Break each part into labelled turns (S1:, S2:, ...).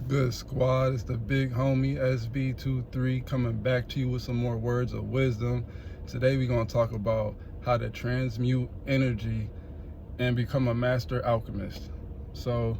S1: Good squad? It's the big homie SB23 coming back to you with some more words of wisdom. Today we're going to talk about how to transmute energy and become a master alchemist. So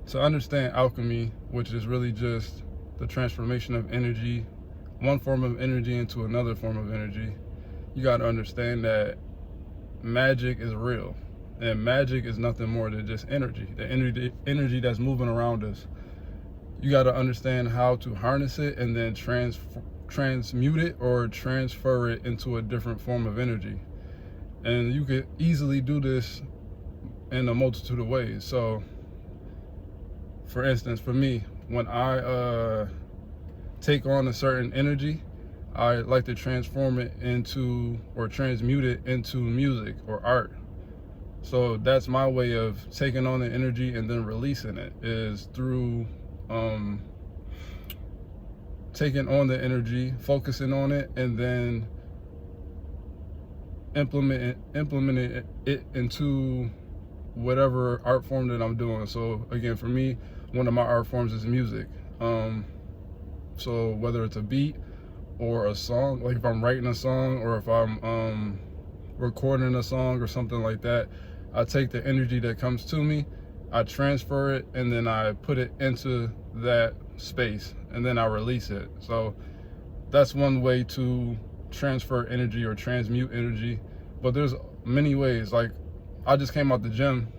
S1: to understand alchemy, which is really just the transformation of energy, one form of energy into another form of energy, you got to understand that magic is real. And magic is nothing more than just energy, the energy that's moving around us. You got to understand how to harness it and then transmute it or transfer it into a different form of energy. And you could easily do this in a multitude of ways. So for instance, for me, when I take on a certain energy, I like to transform it into or transmute it into music or art. So that's my way of taking on the energy and then releasing it, is through taking on the energy, focusing on it, and then implementing it into whatever art form that I'm doing. So again, for me, one of my art forms is music. So whether it's a beat or a song, like if I'm writing a song or if I'm recording a song or something like that, I take the energy that comes to me, I transfer it, and then I put it into that space, and then I release it. So that's one way to transfer energy or transmute energy. But there's many ways. Like, I just came out the gym,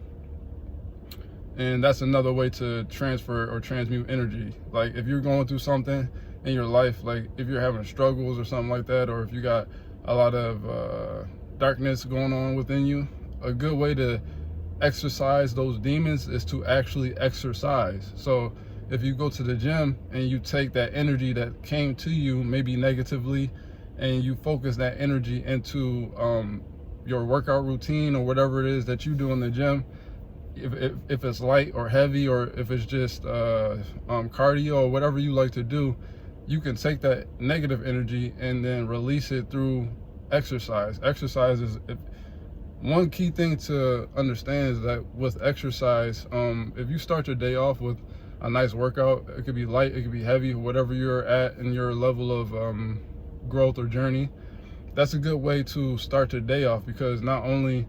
S1: and that's another way to transfer or transmute energy. Like, if you're going through something in your life, like if you're having struggles or something like that, or if you got a lot of darkness going on within you, a good way to exercise those demons is to actually exercise. So if you go to the gym and you take that energy that came to you, maybe negatively, and you focus that energy into your workout routine or whatever it is that you do in the gym, if it's light or heavy, or if it's just cardio or whatever you like to do, you can take that negative energy and then release it through exercise. Exercise is one key thing to understand, is that with exercise, if you start your day off with a nice workout, it could be light, it could be heavy, whatever you're at in your level of growth or journey, that's a good way to start your day off, because not only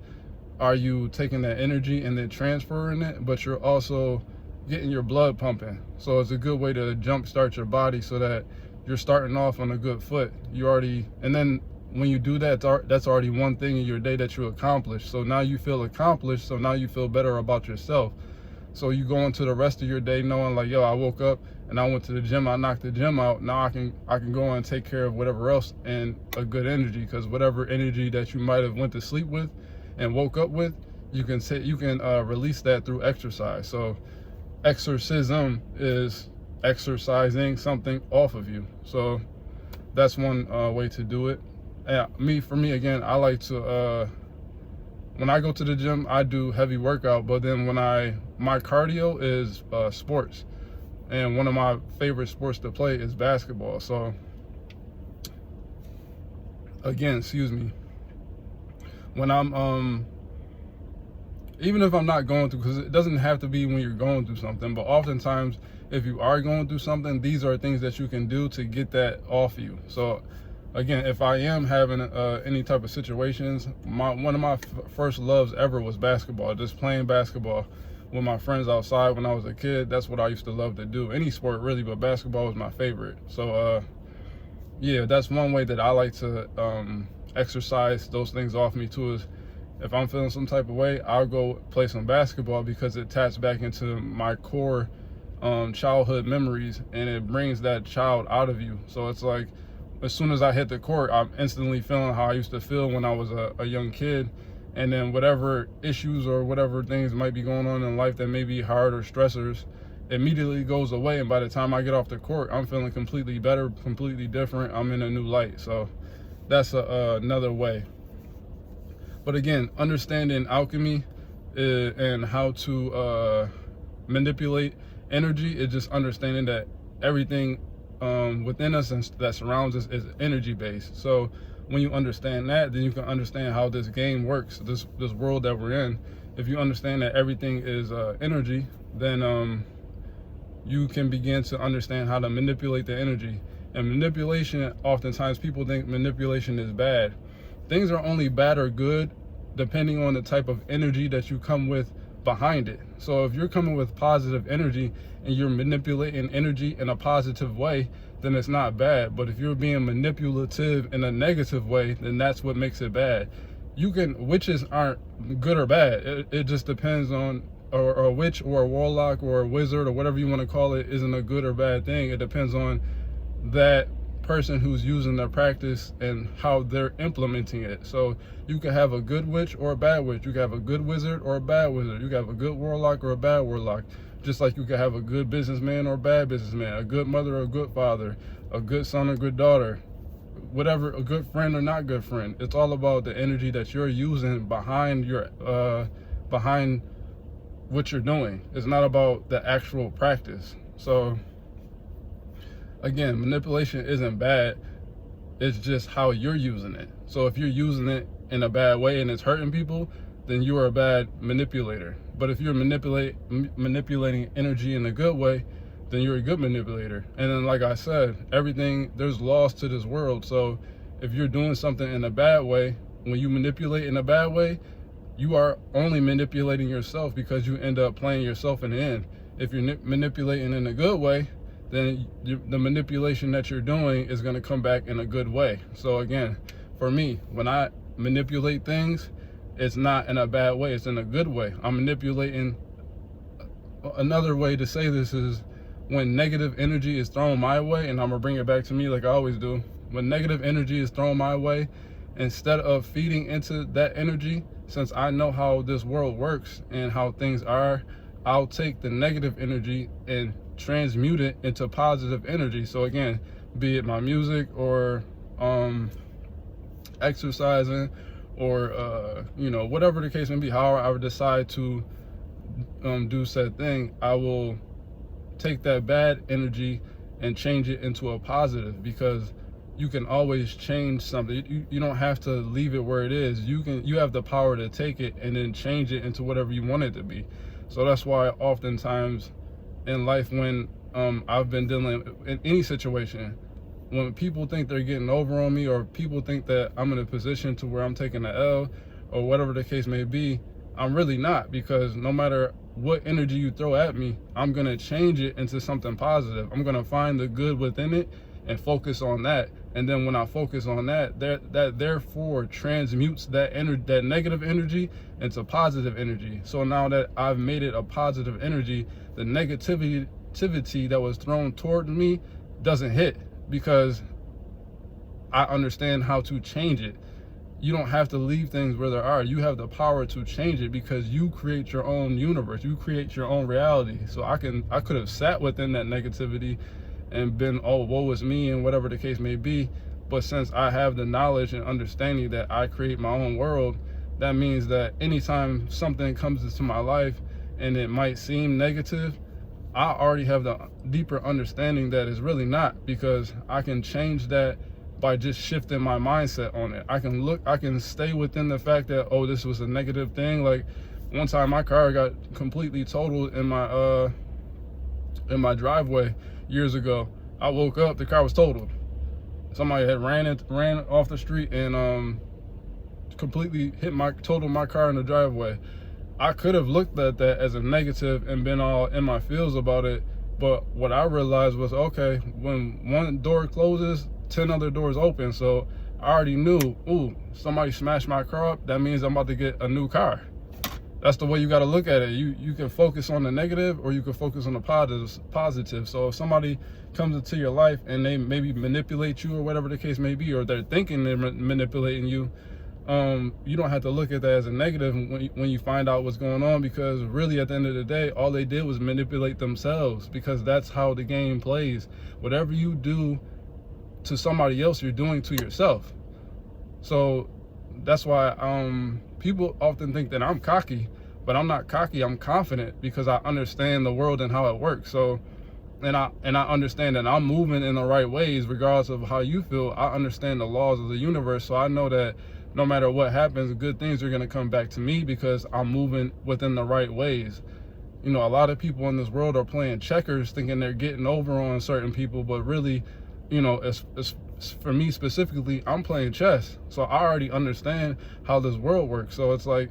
S1: are you taking that energy and then transferring it, but you're also getting your blood pumping. So it's a good way to jumpstart your body so that you're starting off on a good foot. And then when you do that, that's already one thing in your day that you accomplished. So now you feel accomplished, so now you feel better about yourself. So you go into the rest of your day knowing, like, yo, I woke up and I went to the gym, I knocked the gym out. Now I can go and take care of whatever else in a good energy, because whatever energy that you might have went to sleep with and woke up with, you can release that through exercise. So exorcism is exercising something off of you. So that's one way to do it. For me, again, I like to, when I go to the gym, I do heavy workout, but then my cardio is sports. And one of my favorite sports to play is basketball. So again, when I'm, even if I'm not going through, because it doesn't have to be when you're going through something, but oftentimes if you are going through something, these are things that you can do to get that off you. So again, if I am having any type of situations, one of my first loves ever was basketball, just playing basketball with my friends outside when I was a kid. That's what I used to love to do. Any sport really, but basketball was my favorite. So yeah, that's one way that I like to exercise those things off me too, is if I'm feeling some type of way, I'll go play some basketball, because it taps back into my core childhood memories, and it brings that child out of you. So it's like, as soon as I hit the court, I'm instantly feeling how I used to feel when I was a young kid. And then whatever issues or whatever things might be going on in life that may be hard or stressors immediately goes away. And by the time I get off the court, I'm feeling completely better, completely different. I'm in a new light. So that's another way. But again, understanding alchemy and how to manipulate energy is just understanding that everything within us and that surrounds us is energy based. So when you understand that, then you can understand how this game works, this world that we're in. If you understand that everything is energy, then you can begin to understand how to manipulate the energy. And manipulation, oftentimes people think manipulation is bad. Things are only bad or good depending on the type of energy that you come with behind it. So if you're coming with positive energy and you're manipulating energy in a positive way, then it's not bad. But if you're being manipulative in a negative way, then that's what makes it bad. Witches aren't good or bad. It just depends on, or a witch or a warlock or a wizard or whatever you want to call it isn't a good or bad thing. It depends on that person who's using their practice and how they're implementing it. So you can have a good witch or a bad witch. You can have a good wizard or a bad wizard. You can have a good warlock or a bad warlock. Just like you can have a good businessman or a bad businessman, a good mother or a good father, a good son or good daughter, whatever, a good friend or not good friend. It's all about the energy that you're using behind behind what you're doing. It's not about the actual practice. So again, manipulation isn't bad. It's just how you're using it. So if you're using it in a bad way and it's hurting people, then you are a bad manipulator. But if you're manipulating energy in a good way, then you're a good manipulator. And then, like I said, there's laws to this world. So if you're doing something in a bad way, when you manipulate in a bad way, you are only manipulating yourself, because you end up playing yourself in the end. If you're manipulating in a good way, then the manipulation that you're doing is going to come back in a good way. So again, for me, when I manipulate things, it's not in a bad way, it's in a good way. I'm manipulating. Another way to say this is when negative energy is thrown my way, and I'm gonna bring it back to me like I always do. When negative energy is thrown my way, instead of feeding into that energy, since I know how this world works and how things are, I'll take the negative energy and transmute it into positive energy. So again, be it my music or exercising or whatever the case may be, however I would decide to do said thing, I will take that bad energy and change it into a positive, because you can always change something. You don't have to leave it where it is. You have the power to take it and then change it into whatever you want it to be. So that's why oftentimes in life, when I've been dealing in any situation, when people think they're getting over on me, or people think that I'm in a position to where I'm taking an L or whatever the case may be, I'm really not, because no matter what energy you throw at me, I'm going to change it into something positive. I'm going to find the good within it and focus on that. And then when I focus on that, that therefore transmutes that negative energy into positive energy. So now that I've made it a positive energy, the negativity that was thrown toward me doesn't hit, because I understand how to change it. You don't have to leave things where they are. You have the power to change it, because you create your own universe. You create your own reality. So I could have sat within that negativity and been, oh, woe is me, and whatever the case may be. But since I have the knowledge and understanding that I create my own world, that means that anytime something comes into my life and it might seem negative, I already have the deeper understanding that it's really not, because I can change that by just shifting my mindset on it. I can stay within the fact that, oh, this was a negative thing. Like one time my car got completely totaled in my driveway years ago. I woke up, the car was totaled. Somebody had ran off the street and completely totaled my car in the driveway. I could have looked at that as a negative and been all in my feels about it, but what I realized was, okay, when one door closes, 10 other doors open. So I already knew, ooh, somebody smashed my car up, that means I'm about to get a new car. That's the way you got to look at it. You can focus on the negative, or you can focus on the positive. So if somebody comes into your life and they maybe manipulate you or whatever the case may be, or they're thinking they're manipulating you, you don't have to look at that as a negative when you find out what's going on, because really at the end of the day, all they did was manipulate themselves, because that's how the game plays. Whatever you do to somebody else, you're doing to yourself. So that's why people often think that I'm cocky, but I'm not cocky. I'm confident, because I understand the world and how it works. So and I understand that I'm moving in the right ways regardless of how you feel. I understand the laws of the universe, so I know that no matter what happens, good things are going to come back to me, because I'm moving within the right ways. You know, a lot of people in this world are playing checkers thinking they're getting over on certain people, but really, you know, as for me specifically, I'm playing chess, so I already understand how this world works. So it's like,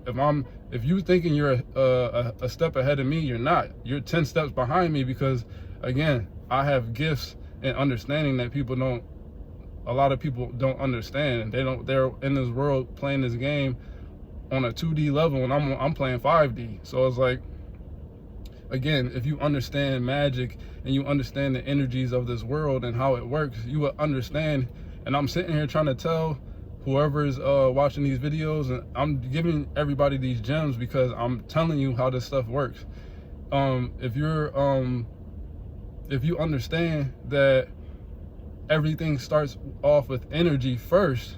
S1: if you thinking you're a step ahead of me, you're not. You're 10 steps behind me, because again, I have gifts and understanding that a lot of people don't understand. They're in this world playing this game on a 2D level, and I'm playing 5D. So it's like, again, if you understand magic and you understand the energies of this world and how it works, you will understand. And I'm sitting here trying to tell whoever's watching these videos, and I'm giving everybody these gems because I'm telling you how this stuff works. If you understand that everything starts off with energy first,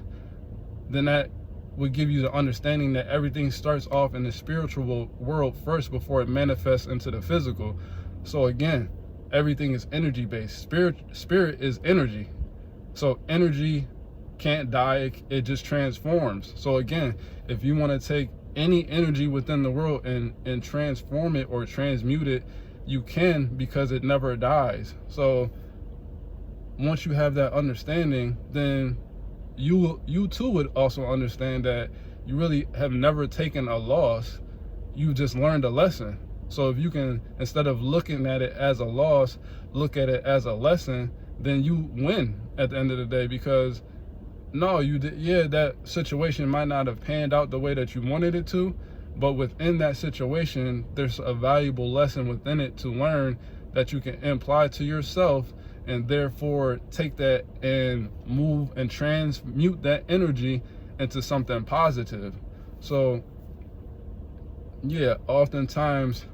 S1: then that would give you the understanding that everything starts off in the spiritual world first before it manifests into the physical. So again, everything is energy based. Spirit is energy. So energy can't die, it just transforms. So again, if you want to take any energy within the world and transform it or transmute it, you can, because it never dies. So once you have that understanding, then you too would also understand that you really have never taken a loss. You just learned a lesson. So if you can, instead of looking at it as a loss, look at it as a lesson, then you win at the end of the day. Because no, you did, yeah, that situation might not have panned out the way that you wanted it to, but within that situation, there's a valuable lesson within it to learn that you can apply to yourself, and therefore take that and move and transmute that energy into something positive. So yeah, oftentimes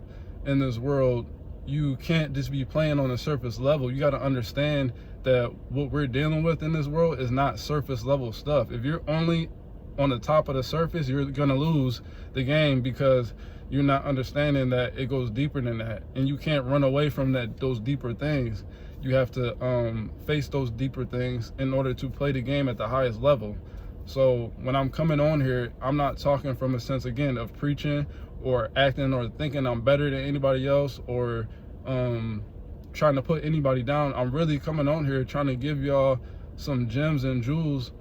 S1: in this world, you can't just be playing on a surface level. You got to understand that what we're dealing with in this world is not surface level stuff. If you're only on the top of the surface, you're gonna lose the game, because you're not understanding that it goes deeper than that, and you can't run away from those deeper things. You have to face those deeper things in order to play the game at the highest level. So when I'm coming on here, I'm not talking from a sense, again, of preaching or acting or thinking I'm better than anybody else, or trying to put anybody down. I'm really coming on here trying to give y'all some gems and jewels,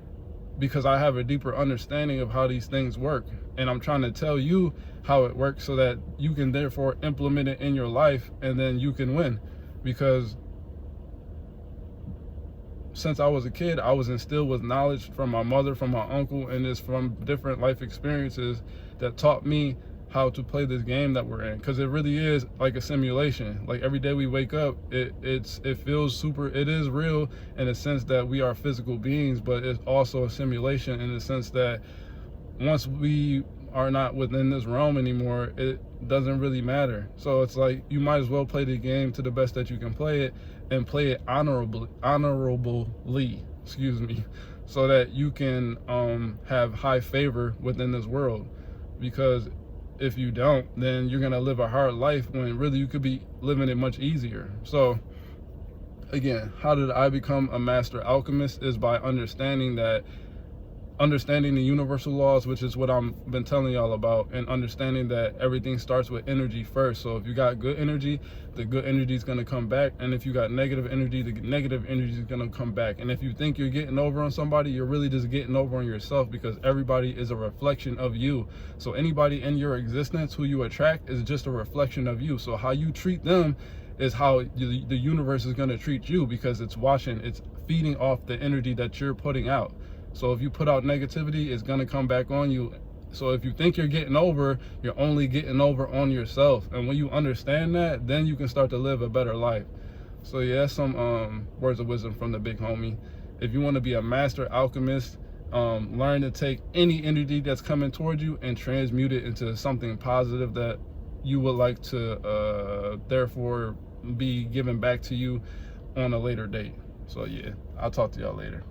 S1: because I have a deeper understanding of how these things work, and I'm trying to tell you how it works so that you can therefore implement it in your life, and then you can win. Because since I was a kid, I was instilled with knowledge from my mother, from my uncle, and it's from different life experiences that taught me how to play this game that we're in. Because it really is like a simulation. Like every day we wake up, it feels super, it is real in the sense that we are physical beings, but it's also a simulation in the sense that once we are not within this realm anymore, it doesn't really matter. So it's like, you might as well play the game to the best that you can play it, and play it honorably, excuse me, so that you can have high favor within this world. Because if you don't, then you're gonna live a hard life when really you could be living it much easier. So again, how did I become a master alchemist? Is by understanding the universal laws, which is what I've been telling y'all about, and understanding that everything starts with energy first. So if you got good energy, the good energy is going to come back, and if you got negative energy, the negative energy is going to come back. And if you think you're getting over on somebody, you're really just getting over on yourself, because everybody is a reflection of you. So anybody in your existence who you attract is just a reflection of you. So how you treat them is how the universe is going to treat you, because it's feeding off the energy that you're putting out. So if you put out negativity, it's going to come back on you. So if you think you're getting over, you're only getting over on yourself. And when you understand that, then you can start to live a better life. So yeah, that's some words of wisdom from the big homie. If you want to be a master alchemist, learn to take any energy that's coming towards you and transmute it into something positive that you would like to therefore be given back to you on a later date. So yeah, I'll talk to y'all later.